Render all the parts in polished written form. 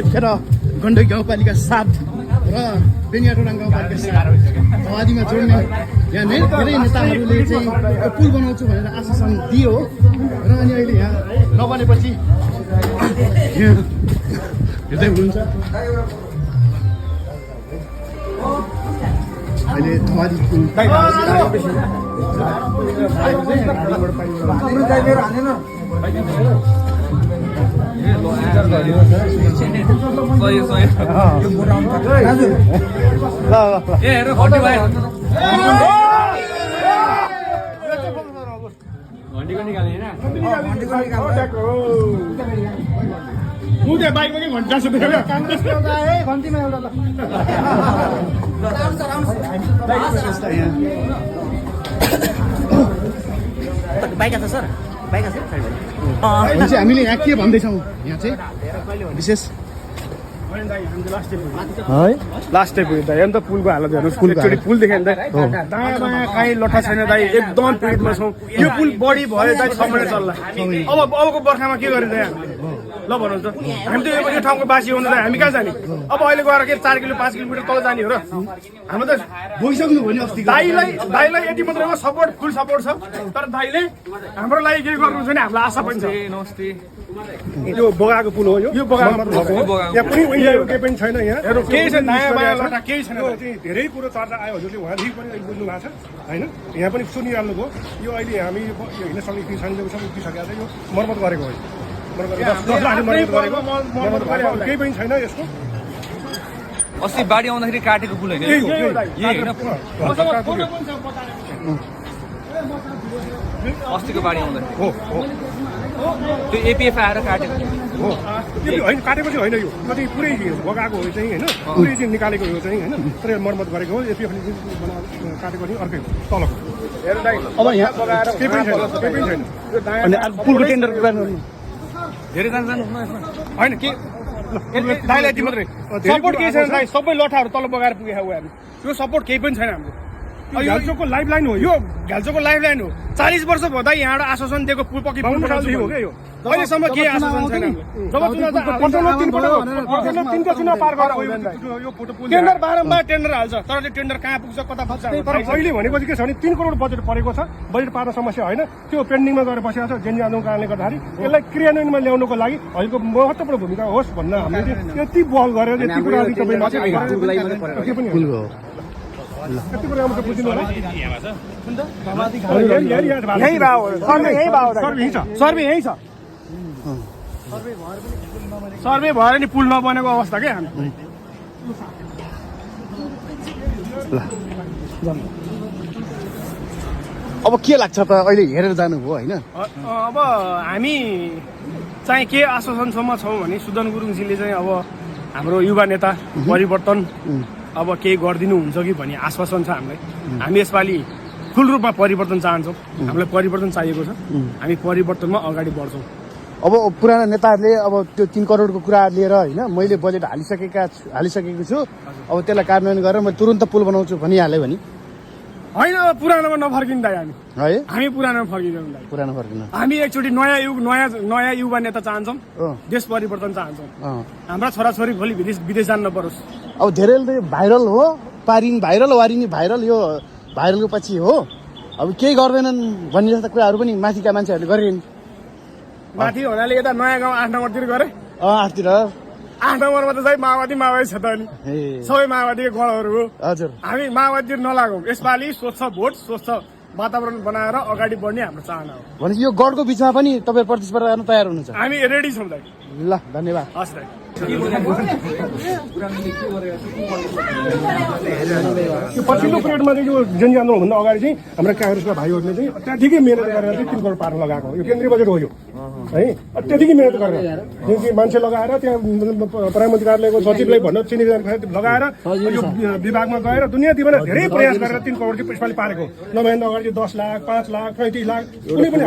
र गण्डकी गाउँपालिका 7 र बेनियाटोडाङ गाउँपालिका 7 धवादीमा जोड्ने यहाँ धेरै नेताहरूले चाहिँ यो पुल बनाउँछु भनेर आश्वासन दियो र अनि अहिले यहाँ नबनेपछि यहाँ हेर्दै हुनुहुन्छ अहिले धवादी पुल बाइकमा के घन्टा घन्टीमा एउटा बाइक छ सर बाइक छ हामीले यहाँ के भन्दैछौँ यहाँ चाहिँ विशेष लास्ट टाइम पुग्यो दाइ अन्त पुलको हालत हेर्नुहोस् एकचोटि पुल देख्यो भने दायाँ बायाँ काहीँ लट्ठा छैन दाइ एकदम पिडमा छौँ यो पुल बढी भयो दाइ 6 महिना चल्ला अबको बर्खामा के गर्ने दाइ ल भन्नुहोस् त हामी त यो ठाउँको बासी हुनु दाइ हामी कहाँ जाने अब अहिले गएर के 4 किलो 5 किलोमिटर तल जाने हो र हाम्रो त भइसक्नु भयो नि अस्ति दाइलाई यति मात्रै हो सपोर्ट फुल सपोर्ट छ तर दाइले हाम्रो लागि के गर्नु छ नि हामीलाई आशा पनि छ नमस्ते यो बगाएको पुल हो यो बगाएको मात्र यहाँ कुनै उयो केही पनि छैन यहाँ केही छैन नयाँ बायाँ लट्ठा केही छैन धेरै कुरो चर्चा आयो हजुरले उहाँदेखि पनि बुझ्नु भएको छ होइन यहाँ पनि सुनिहाल्नु भयो यो अहिले हामी हिँड्न सक्ने कि छैन सबै उठिसकेको छ यो मर्मत गरेको हो केही पनि छैन यसको अस्ति बाढी आउँदाखेरि काटेको पुल होइन अस्तिको बाढी आउँदाखेरि हो त्यो एपिएफ आएर काटेको हो होइन काटेपछि होइन यो कति पुरै बगाएको हो चाहिँ होइन पुरै चाहिँ निकालेको हो चाहिँ होइन पुरै मर्मत गरेको हो एपिएफ काटेको नि अर्कै तलको अब यहाँ केही पनि छैन अनि पुलको टेन्डर धेरै जान्छ होइन के दाइलाई यति मात्रै सपोर्ट केही छैन दाइ सबै लठाहरू तल बगाएर पुगेको हो हामी यो सपोर्ट केही पनि छैन हाम्रो घ्याल्चोकको लाइफ लाइन हो यो घ्याल्चोकको लाइफ लाइन हो 40 वर्ष भन्दा यहाँबाट आश्वासन दिएको पुल पक्की पुल बनाउँछु हो क्या यो अहिलेसम्म केही आश्वासन छैन जब तिनको चुनाव पार गरेर टेन्डर बारम्बार टेन्डर हाल्छ तर त्यो टेन्डर कहाँ पुग्छ कता पुग्छ तर अहिले भनेपछि के छ भने 3 करोड बजेट परेको छ बजेट पार्न समस्या होइन त्यो पेन्डिङमा गएर बसेको छ जनजी आन्दोलनको कारणले गर्दाखेरि यसलाई क्रियान्वयनमा ल्याउनको लागि अहिलेको महत्त्वपूर्ण भूमिका होस् भन्न हामीले यति बहल गरेर यति कुरा कति कुरा मात्रै बुझिनु होला सर्वे यही छ सर्वे भएर नि पुल नबनेको अवस्था क्या हामी अब के लाग्छ त अहिले हेरेर जानुभयो होइन अब हामी चाहिँ के आश्वासनसम्म छौँ भने सुदन गुरुङजीले चाहिँ अब हाम्रो युवा नेता परिवर्तन अब केही गरिदिनु हुन्छ कि भन्ने आश्वासन छ हामीलाई हामी यसपालि फुल रूपमा परिवर्तन चाहन्छौँ हामीलाई परिवर्तन चाहिएको छ हामी परिवर्तनमा अगाडि बढ्छौँ अब पुराना नेताहरूले अब त्यो 3 करोडको कुरा लिएर होइन मैले बजेट हालिसकेको छु अब त्यसलाई कार्यान्वयन गरेर म तुरन्त पुल बनाउँछु भनिहाल्यो भने होइन अब पुरानोमा नफर्किनु दाइ है हामी पुरानोमा फर्किँदैनौँ दाइ पुरानो फर्किनु हामी एकचोटि नयाँ युवा नेता चाहन्छौँ देश परिवर्तन चाहन्छौँ हाम्रा छोराछोरी भोलि विदेश जान नपरोस् अब धेरैले भाइरल हो भाइरल वारिनी भाइरल यो भाइरलको पछि हो अब केही गर्दैनन् भन्ने जस्ता कुराहरू पनि माथिका मान्छेहरूले गरिरहन् माथि हुनाले यता नयाँ गाउँ 8 नम्बरतिर गरे 8 तिर 8 नम्बरमा त चाहिँ माओवादी छ त नि सबै माओवादीको गणहरू हो हजुर हामी माओवादीतिर नलागौँ यसपालि स्वच्छ भोट स्वच्छ वातावरण बनाएर अगाडि बढ्ने हाम्रो चाहना हो भनेपछि यो गढको बिचमा पनि तपाईँ प्रतिस्पर्धा गर्न तयार हुनुहुन्छ हामी रेडी छौँ दाइ ल धन्यवाद हस् दाइ पछिल्लो पिरियडमा चाहिँ यो जनजी आन्दोलनभन्दा अगाडि चाहिँ हाम्रा काङ्ग्रेसका भाइहरूले चाहिँ अत्याधिकै मिहिनेत गरेर चाहिँ 3 करोड पार्न लगाएको हो यो केन्द्रीय बजेट हो यो है अत्याधिकै मिहिनेत गरेर जुन चाहिँ मान्छे लगाएर त्यहाँ प्रधानमन्त्री कार्यालयको सचिवलाई भन्न चिनी लगाएर यो विभागमा गएर दुनियाँ दिवाना धेरै प्रयास गरेर 3 करोड चाहिँ यसपालि पारेको नभएभन्दा अगाडि 10 लाख 5 लाख 35 लाख कुनै पनि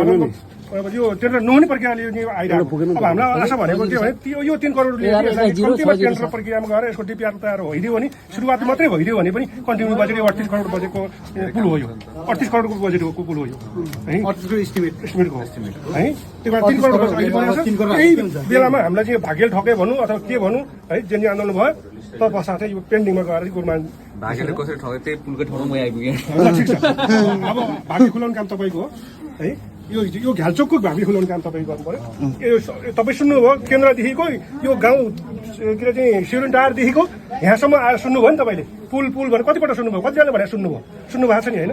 अब यो टेन्डर नहुने प्रक्रियाले आइरहेको अब हामीलाई आशा भनेको के भने यो 3 करोडले कम्तीमा टेन्डर प्रक्रियामा गएर यसको डिपिआर तयार भइदियो भने सुरुवात मात्रै भइदियो भने पनि कन्टिन्यू बजेट 38 करोड बजेटको पुल हो यो 38 करोडको बजेटको पुल हो यो है 38 एस्टिमेटको है त्यो 3 करोड बजेट अहिले बनेको छ यही बेलामा हामीलाई चाहिँ भाग्यल ठके भनौँ अथवा के भनौँ है जेनी आन्दोलन भयो तत्पश्चातै यो पेन्डिङमा गएर गुरुमान भागेले कसरी ठगे त्यही पुलकै ठाउँमा म आइपुगेँ ठिक छ अब भाग्य खुलाउने काम तपाईँको हो है यो घ्यालचोकको भाग्य खुलाउने काम तपाईँ गर्नु पर्यो तपाईँ सुन्नुभयो केन्द्रदेखिको यो गाउँ के अरे चाहिँ सिरुन टारदेखिको यहाँसम्म आएर सुन्नुभयो नि तपाईँले पुल भनेर कतिपल्ट सुन्नुभयो कतिजना भनेर सुन्नु भएको छ नि होइन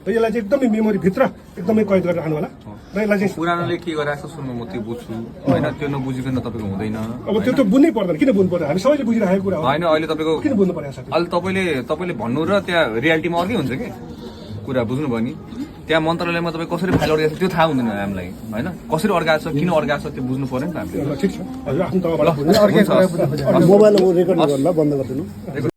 यसलाई चाहिँ एकदमै मेमोरीभित्र एकदमै कैद गरेर राख्नु होला र यसलाई चाहिँ पुरानोले के गरेको छ सुन्नु म त्यो बुझ्छु होइन त्यो नबुझिकन तपाईँको हुँदैन अब त्यो त बुझ्नै पर्दैन किन बुझ्नु पर्दैन हामी सबैले बुझिरहेको कुरा हो होइन अहिले तपाईँको किन बुझ्नु परेको छ अहिले तपाईँले भन्नु र त्यहाँ रियालिटीमा अर्कै हुन्छ कि कुरा बुझ्नुभयो नि त्यहाँ मन्त्रालयमा तपाईँ कसरी फाइल अड्काएको छ त्यो थाहा हुँदैन हामीलाई होइन कसरी अड्काएको छ किन अड्काएको छ त्यो बुझ्नु पर्यो नि त हामीले ठिक छ हजुर आफ्नो तर्फबाट अर्कै कुरा बुझ्नु खोज्यो मोबाइल रेकर्ड गर्नु बन्द गरिदिनु